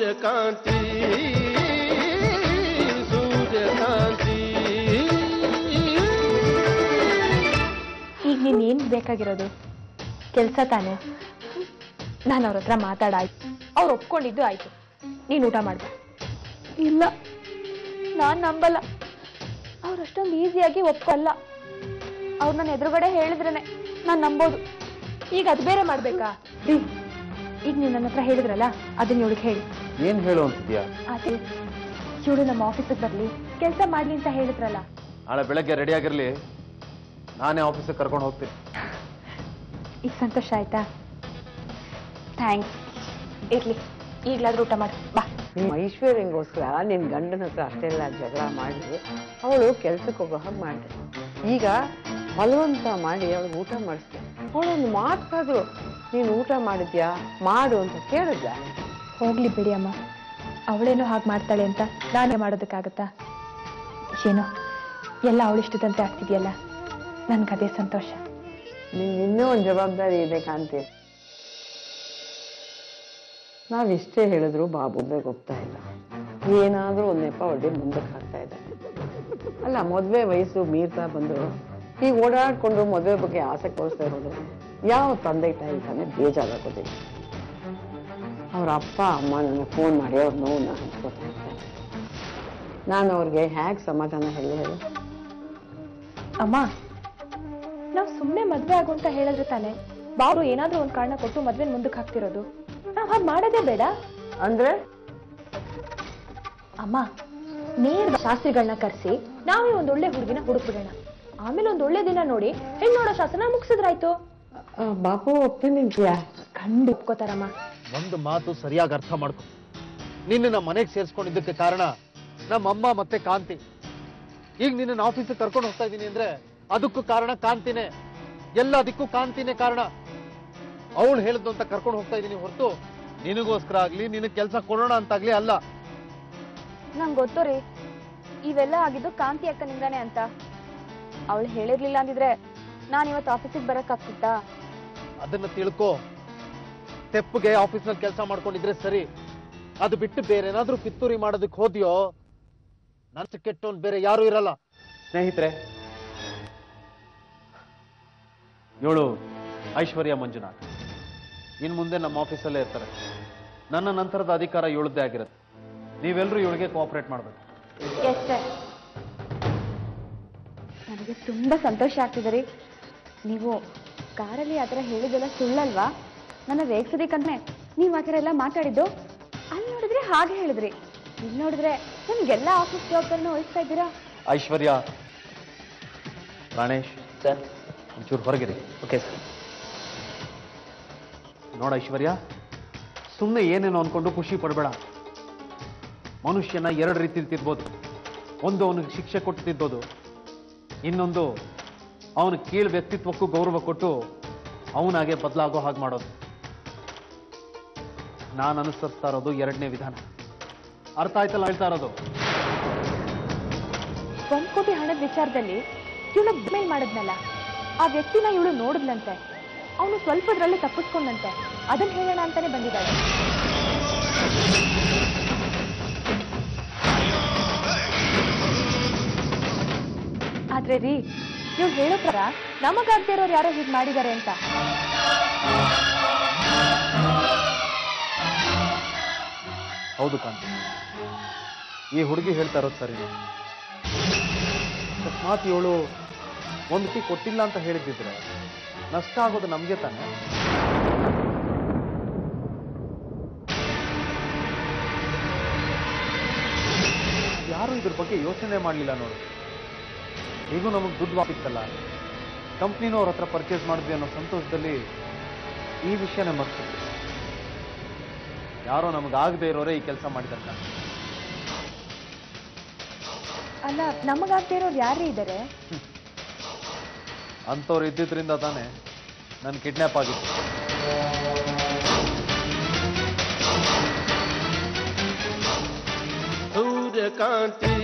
ಸೂರ್ಯಕಾಂತಿ ಸೂರ್ಯಕಾಂತಿ. ಈಗ ನೀನೇನ್ ಬೇಕಾಗಿರೋದು? ಕೆಲಸ ತಾನೆ. ನಾನು ಅವ್ರ ಹತ್ರ ಮಾತಾಡಾಯ್ತು, ಅವ್ರು ಒಪ್ಕೊಂಡಿದ್ದು ಆಯ್ತು. ನೀನು ಊಟ ಮಾಡ್ಬ. ಇಲ್ಲ, ನಾನ್ ನಂಬಲ್ಲ. ಅವ್ರಷ್ಟೊಂದು ಈಸಿಯಾಗಿ ಒಪ್ಕೊಲ್ಲ. ಅವ್ರು ನನ್ನ ಎದುರುಗಡೆ ಹೇಳಿದ್ರೇನೆ ನಾನು ನಂಬೋದು. ಈಗ ಅದು ಬೇರೆ ಮಾಡ್ಬೇಕಾ? ಈಗ ನೀವು ನನ್ನ ಹತ್ರ ಹೇಳಿದ್ರಲ್ಲ, ಅದನ್ನ ಇವಳಿಗೆ ಹೇಳಿ. ಏನ್ ಹೇಳು ಅಂತಿದ್ಯಾ? ಅದೇ, ಇವಳು ನಮ್ಮ ಆಫೀಸಿಗೆ ಬರ್ಲಿ, ಕೆಲಸ ಮಾಡ್ಲಿ ಅಂತ ಹೇಳಿದ್ರಲ್ಲ. ನಾಳೆ ಬೆಳಗ್ಗೆ ರೆಡಿ ಆಗಿರ್ಲಿ, ನಾನೇ ಆಫೀಸಿಗೆ ಕರ್ಕೊಂಡು ಹೋಗ್ತೀನಿ. ಈಗ ಸಂತೋಷ ಆಯ್ತಾ? ಥ್ಯಾಂಕ್ಸ್. ಇರ್ಲಿ, ಈಗಲಾದ್ರೂ ಊಟ ಮಾಡಿ ಬಾ. ನಿಮ್ಮ ಐಶ್ವರ್ಯಂಗೋಸ್ಕರ ನಿನ್ನ ಗಂಡನ ಹತ್ರ ಅಷ್ಟೆಲ್ಲ ಜಗಳ ಮಾಡಿ ಅವಳು ಕೆಲ್ಸಕ್ಕೆ ಹೋಗೋ ಹಾಗೆ ಮಾಡಿದೆ. ಈಗ ಬಲವಂತ ಮಾಡಿ ಅವಳು ಊಟ ಮಾಡಿಸ್ದೆ. ಅವಳೊಂದು ಮಾತಾದ್ರು ನೀನು ಊಟ ಮಾಡಿದ್ಯಾ ಮಾಡು ಅಂತ ಕೇಳಿದ್ಲ. ಹೋಗ್ಲಿ ಬಿಡಿ ಅಮ್ಮ, ಅವಳೇನೋ ಹಾಗೆ ಮಾಡ್ತಾಳೆ ಅಂತ ನಾನೇ ಮಾಡೋದಕ್ಕಾಗತ್ತಾ? ಏನೋ ಎಲ್ಲ ಅವಳಿಷ್ಟದಂತೆ ಆಗ್ತಿದೆಯಲ್ಲ, ನನ್ಗದೇ ಸಂತೋಷ. ನಿನ್ ಇನ್ನೂ ಒಂದು ಜವಾಬ್ದಾರಿ ಇದೆ ಕಾಂತಿ. ನಾವಿಷ್ಟೇ ಹೇಳಿದ್ರು ಬಾಬು ಬೇಗ ಒಪ್ತಾ ಇಲ್ಲ. ಏನಾದ್ರೂ ಒಂದು ನೆಪ ಒಳ್ಳೆ ಮುಂದಕ್ಕೆ ಹಾಕ್ತಾ ಇದೆ. ಅಲ್ಲ, ಮದ್ವೆ ವಯಸ್ಸು ಮೀರ್ತಾ ಬಂದು ಈಗ ಓಡಾಡ್ಕೊಂಡು ಮದುವೆ ಬಗ್ಗೆ ಆಸೆ ತೋರಿಸ್ತಾ ಇರೋದು ಯಾವ ತಂದೆ ತಾಯಿ ತಾನೇ ಬೇಜಾರಾಗೋದಿಲ್ಲ. ಅವ್ರ ಅಪ್ಪ ಅಮ್ಮ ನನಗೆ ಫೋನ್ ಮಾಡಿ ಅವ್ರ ನೋವನ್ನ ಹಂಚ್ಕೋತಾ ಇರ್ತಾರೆ. ನಾನು ಅವ್ರಿಗೆ ಹೇಗೆ ಸಮಾಧಾನ ಹೇಳು? ಅಮ್ಮ, ನಾವು ಸುಮ್ಮನೆ ಮದ್ವೆ ಆಗು ಅಂತ ಹೇಳಿದ್ರೆ ತಾನೆ ಬಾಬು ಏನಾದ್ರೂ ಒಂದ್ ಕಾರಣ ಕೊಟ್ಟು ಮದ್ವೆ ಮುಂದಕ್ಕೆ ಹಾಕ್ತಿರೋದು. ನಾವ್ ಹಾಗೆ ಮಾಡೋದೇ ಬೇಡ ಅಂದ್ರೆ? ಅಮ್ಮ, ನೇರ ಶಾಸ್ತ್ರಿಗಳನ್ನ ಕರೆಸಿ ನಾವೇ ಒಂದ್ ಒಳ್ಳೆ ಹುಡುಗಿನ ಹುಡುಕ್ಬಿಡೋಣ. ಆಮೇಲೆ ಒಂದ್ ಒಳ್ಳೆ ದಿನ ನೋಡಿ ಹೆಣ್ಣು ನೋಡೋ ಶಾಸ್ತ್ರನ ಮುಗಿಸಿದ್ರಾಯ್ತು. ಬಾಪು ಒಪ್ತೀನಿಂತೀಯಾ? ಖಂಡ ಒಪ್ಕೋತಾರಮ್ಮ. ಒಂದು ಮಾತು ಸರಿಯಾಗಿ ಅರ್ಥ ಮಾಡ್ಕೊ. ನಿನ್ನ ಮನೆಗೆ ಸೇರಿಸ್ಕೊಂಡಿದ್ದಕ್ಕೆ ಕಾರಣ ನಮ್ಮಮ್ಮ ಮತ್ತೆ ಕಾಂತಿ. ಈಗ ನಿನ್ನ ಆಫೀಸಿಗೆ ಕರ್ಕೊಂಡು ಹೋಗ್ತಾ ಇದ್ದೀನಿ ಅಂದ್ರೆ ಅದಕ್ಕೂ ಕಾರಣ ಕಾಂತಿನೇ. ಎಲ್ಲದಕ್ಕೂ ಕಾಂತಿನೇ ಕಾರಣ. ಅವಳು ಹೇಳಿದ್ದು ಅಂತ ಕರ್ಕೊಂಡು ಹೋಗ್ತಾ ಇದ್ದೀನಿ ಹೊರತು ನಿನಗೋಸ್ಕರ ಆಗ್ಲಿ ನಿನಗೆ ಕೆಲಸ ಕೊಡೋಣ ಅಂತಾಗ್ಲಿ ಅಲ್ಲ. ನಂಗೆ ಗೊತ್ತು ರೀ, ಇವೆಲ್ಲ ಆಗಿದ್ದು ಕಾಂತಿ ಅಕ್ಕನಿಂದಾನೆ ಅಂತ. ಅವಳು ಹೇಳಿರ್ಲಿಲ್ಲ ಅಂದಿದ್ರೆ ನಾನು ಇವತ್ತು ಆಫೀಸಿಗೆ ಬರಕ್ಕಾಗ್ತಿತ್ತಾ? ಅದನ್ನ ತಿಳ್ಕೊ. ತೆಪ್ಪಗೆ ಆಫೀಸ್ನಲ್ಲಿ ಕೆಲಸ ಮಾಡ್ಕೊಂಡಿದ್ರೆ ಸರಿ, ಅದು ಬಿಟ್ಟು ಬೇರೆ ಏನಾದ್ರೂ ಪಿತ್ತೂರಿ ಮಾಡೋದಕ್ಕೆ ಹೋದ್ಯೋ ನನ್ನ ಕೆಟ್ಟವನ್ ಬೇರೆ ಯಾರು ಇರಲ್ಲ. ಸ್ನೇಹಿತರೆ, ಇವಳು ಐಶ್ವರ್ಯ ಮಂಜುನಾಥ್. ಇನ್ ಮುಂದೆ ನಮ್ಮ ಆಫೀಸಲ್ಲೇ ಇರ್ತಾರೆ. ನನ್ನ ನಂತರದ ಅಧಿಕಾರ ಇವಳದ್ದೇ ಆಗಿರುತ್ತೆ. ನೀವೆಲ್ಲರೂ ಇವಳಿಗೆ ಕೋಆಪರೇಟ್ ಮಾಡ್ಬೇಕು. ಎಷ್ಟೇ. ನನಗೆ ತುಂಬಾ ಸಂತೋಷ ಆಗ್ತಿದೆ ರೀ. ನೀವು ಕಾರಲ್ಲಿ ಆ ಥರ ಹೇಳಿದೆಲ್ಲ ಸುಳ್ಳಲ್ವಾ? ನನ್ನ ರೇಗ್ಸೋದಕ್ಕಂತಾನೆ ನೀವು ಆ ಥರ ಎಲ್ಲ ಮಾತಾಡಿದ್ದು. ಅಲ್ಲಿ ನೋಡಿದ್ರೆ ಹಾಗೆ ಹೇಳಿದ್ರಿ, ಇಲ್ಲಿ ನೋಡಿದ್ರೆ ನಮ್ಗೆಲ್ಲ ಆಫೀಸ್ ಜವಾಬ್ದಾರಿನ ವಹಿಸ್ತಾ ಇದ್ದೀರಾ. ಐಶ್ವರ್ಯ, ಪ್ರಾಣೇಶ್ ಸರ್, ಒಂಚೂರು ಹೊರಗಿರಿ. Okay sir. ನೋಡ ಐಶ್ವರ್ಯ, ಸುಮ್ಮನೆ ಏನೇನೋ ಅನ್ಕೊಂಡು ಖುಷಿ ಪಡಬೇಡ. ಮನುಷ್ಯನ ಎರಡು ರೀತಿಲಿ ತಿದ್ಬೋದು. ಒಂದು ಅವನಿಗೆ ಶಿಕ್ಷೆ ಕೊಟ್ಟು ತಿದ್ದೋದು, ಇನ್ನೊಂದು ಅವನ ಕೀಳ್ ವ್ಯಕ್ತಿತ್ವಕ್ಕೂ ಗೌರವ ಕೊಟ್ಟು ಅವನಾಗೆ ಬದಲಾಗೋ ಹಾಗೆ ಮಾಡೋದು. ನಾನು ಅನುಸರಿಸ್ತಾ ಇರೋದು ಎರಡನೇ ವಿಧಾನ. ಅರ್ಥ ಆಯ್ತಲ್ಲ ಹೇಳ್ತಾ ಇರೋದು? 1 ಕೋಟಿ ಹಣದ ವಿಚಾರದಲ್ಲಿ ಇವಳು ಮೇಲ್ ಮಾಡಿದ್ನಲ್ಲ, ಆ ವ್ಯಕ್ತಿನ ಇವಳು ನೋಡಿದ್ಲಂತೆ. ಅವನು ಸ್ವಲ್ಪದ್ರಲ್ಲಿ ತಪ್ಪಿಸ್ಕೊಂಡಂತೆ. ಅದನ್ನ ಹೇಳೋಣ ಅಂತಾನೆ ಬಂದಿದ್ದಾಳೆ. ಆದ್ರೆ ರೀ, ನೀವು ಹೇಳೋ ಪ್ರಕಾರ ನಮಗಾಗದೇ ಇರೋರು ಯಾರೋ ಹೀಗೆ ಮಾಡಿದ್ದಾರೆ ಅಂತ. ಹೌದು ಕಾಂತಿ, ಈ ಹುಡುಗಿ ಹೇಳ್ತಾ ಇರೋದು ಸರಿ. ಅಕಸ್ಮಾತ್ ಇವಳು ಒಂದು ಕೀ ಕೊಟ್ಟಿಲ್ಲ ಅಂತ ಹೇಳಿದ್ದಿದ್ರೆ ನಷ್ಟ ಆಗೋದು ನಮ್ಗೆ ತಾನೆ. ಯಾರು ಇದ್ರ ಬಗ್ಗೆ ಯೋಚನೆ ಮಾಡಲಿಲ್ಲ ನೋಡು. ಈಗೂ ನಮಗೆ ದುಡ್ಡು ವಾಪಿತ್ತಲ್ಲ, ಕಂಪ್ನಿನೂ ಅವ್ರ ಹತ್ರ ಪರ್ಚೇಸ್ ಮಾಡಿದ್ವಿ ಅನ್ನೋ ಸಂತೋಷದಲ್ಲಿ ಈ ವಿಷಯನೇ ಮರ್ತಿದ್ವಿ. ಯಾರೋ ನಮಗಾಗದೇ ಇರೋರೇ ಈ ಕೆಲಸ ಮಾಡಿದಾರೆ. ಅಲ್ಲ, ನಮಗಾಗದೇ ಇರೋರು ಯಾರೇ ಇದ್ದಾರೆ? ಅಂಥವ್ರು ಇದ್ದಿದ್ರಿಂದ ತಾನೆ ನಾನು ಕಿಡ್ನಾಪ್ ಆಗಿತ್ತು. ಸೂರ್ಯಕಾಂತಿ